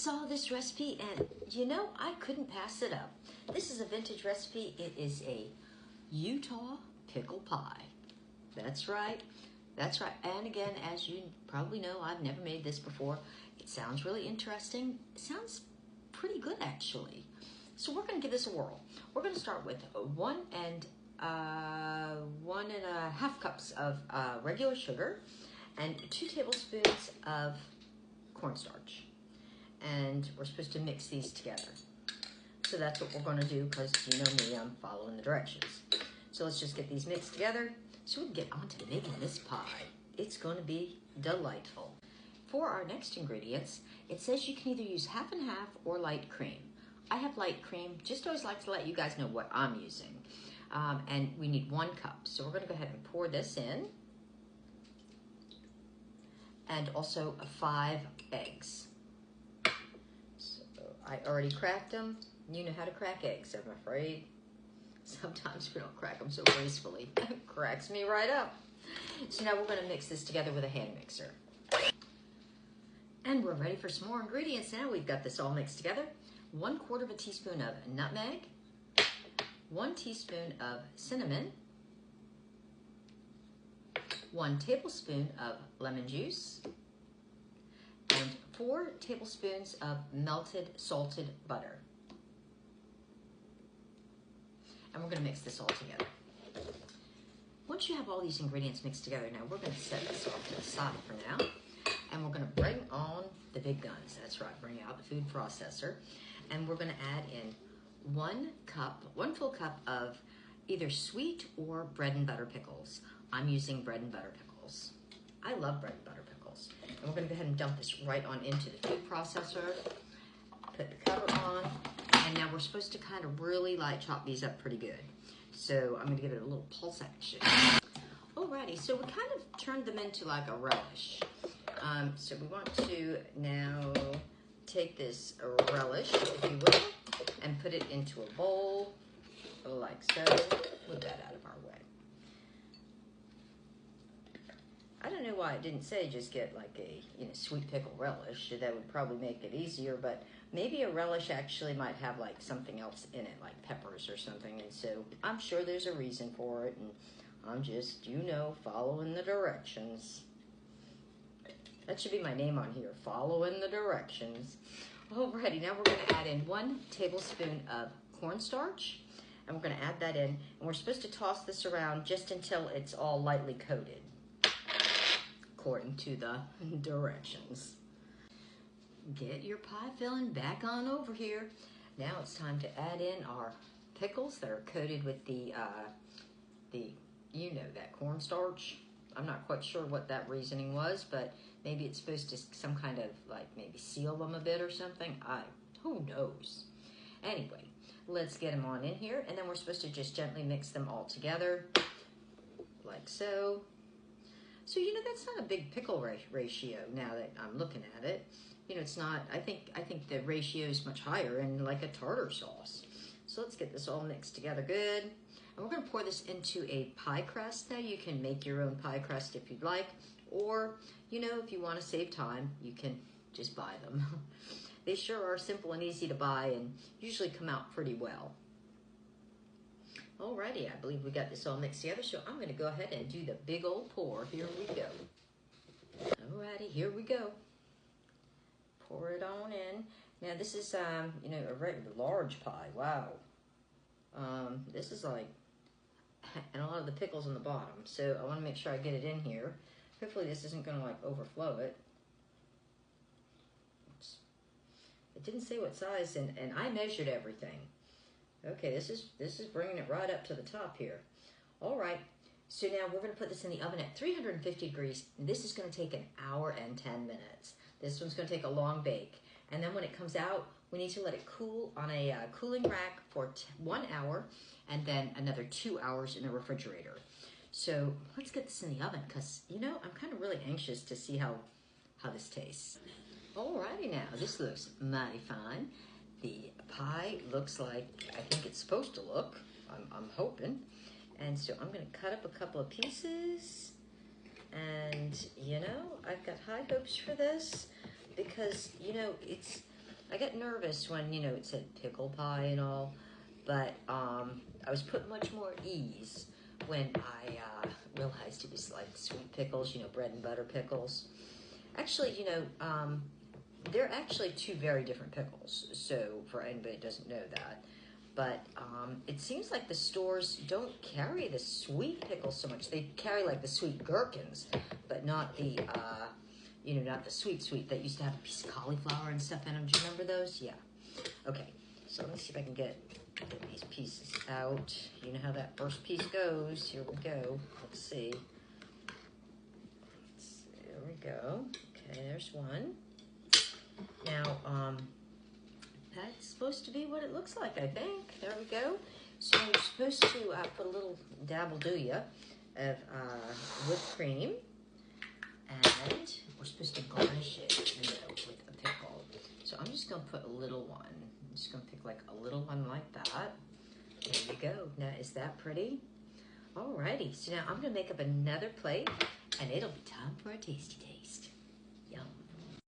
saw this recipe and you know, I couldn't pass it up. This is a vintage recipe. It is a Utah pickle pie. That's right. That's right. And again, as you probably know, I've never made this before. It sounds really interesting. It sounds pretty good, actually. So we're going to give this a whirl. We're going to start with 1.5 cups of regular sugar and 2 tablespoons of cornstarch. And we're supposed to mix these together. So that's what we're going to do because you know me, I'm following the directions. So let's just get these mixed together so we can get on to making this pie. It's going to be delightful. For our next ingredients, it says you can either use half and half or light cream. I have light cream, just always like to let you guys know what I'm using. And we need 1 cup. So we're going to go ahead and pour this in. And also 5 eggs. So I already cracked them. You know how to crack eggs, I'm afraid. Sometimes we don't crack them so gracefully. It cracks me right up. So now we're going to mix this together with a hand mixer. And we're ready for some more ingredients now. We've got this all mixed together. 1/4 teaspoon of nutmeg, 1 teaspoon of cinnamon, 1 tablespoon of lemon juice, and 4 tablespoons of melted salted butter. And we're going to mix this all together. Once you have all these ingredients mixed together, now we're going to set this off to the side for now. And we're going to bring on the big guns. That's right, bring out the food processor. And we're going to add in 1 full cup of either sweet or bread and butter pickles. I'm using bread and butter pickles. I love bread and butter pickles. And we're going to go ahead and dump this right on into the food processor. Put the cover on. And now we're supposed to kind of really light chop these up pretty good. So I'm going to give it a little pulse action. Alrighty, so we kind of turned them into like a relish. So we want to now take this relish, if you will, and put it into a bowl, like so. Move that out of our way. I don't know why it didn't say just get like a sweet pickle relish. That would probably make it easier, but maybe a relish actually might have like something else in it, like peppers or something, and so I'm sure there's a reason for it, and I'm just, following the directions. That should be my name on here, following the directions. Alrighty, now we're going to add in 1 tablespoon of cornstarch, and we're going to add that in, and we're supposed to toss this around just until it's all lightly coated, according to the directions. Get your pie filling back on over here. Now it's time to add in our pickles that are coated with that cornstarch. I'm not quite sure what that reasoning was, but maybe it's supposed to some kind of maybe seal them a bit or something. Who knows? Anyway, let's get them on in here, and then we're supposed to just gently mix them all together, like so. So that's not a big pickle ratio now that I'm looking at it. It's not. I think the ratio is much higher in like a tartar sauce. So let's get this all mixed together good. And we're going to pour this into a pie crust. Now you can make your own pie crust if you'd like, or if you want to save time, you can just buy them. They sure are simple and easy to buy and usually come out pretty well. Alrighty, I believe we got this all mixed together, so I'm going to go ahead and do the big old pour. Here we go. Alrighty, here we go. Pour it on in. Now this is, a regular large pie. Wow. This is like, and a lot of the pickles on the bottom. So I want to make sure I get it in here. Hopefully this isn't going to like overflow it. It didn't say what size, and I measured everything. Okay, this is bringing it right up to the top here. All right. So now we're going to put this in the oven at 350 degrees. And this is going to take 1 hour and 10 minutes. This one's going to take a long bake. And then when it comes out, we need to let it cool on a cooling rack for 1 hour and then another 2 hours in the refrigerator. So let's get this in the oven because, I'm kind of really anxious to see how this tastes. Alrighty now, this looks mighty fine. The pie looks like I think it's supposed to look. I'm hoping. And so I'm going to cut up a couple of pieces. And, I've got high hopes for this because, I get nervous when, you know, it said pickle pie and all, but I was put much more at ease when I realized it was like sweet pickles, you know, bread and butter pickles. Actually, you know, they're actually two very different pickles, so for anybody that doesn't know that. But it seems like the stores don't carry the sweet pickles so much. They carry like the sweet gherkins, but not the, you know, not the sweet that used to have a piece of cauliflower and stuff in them. Do you remember those? Yeah. Okay, so let me see if I can get these pieces out. You know how that first piece goes. Here we go. Let's see. There we go. Okay, there's one. Now, that's supposed to be what it looks like, I think. There we go. So you're supposed to put a little dabble, do ya, of whipped cream. And we're supposed to garnish it, you know, with a pickle. So I'm just going to put a little one. I'm just going to pick like a little one like that. There you go. Now, is that pretty? Alrighty. So now I'm going to make up another plate, and it'll be time for a tasty taste. Yum.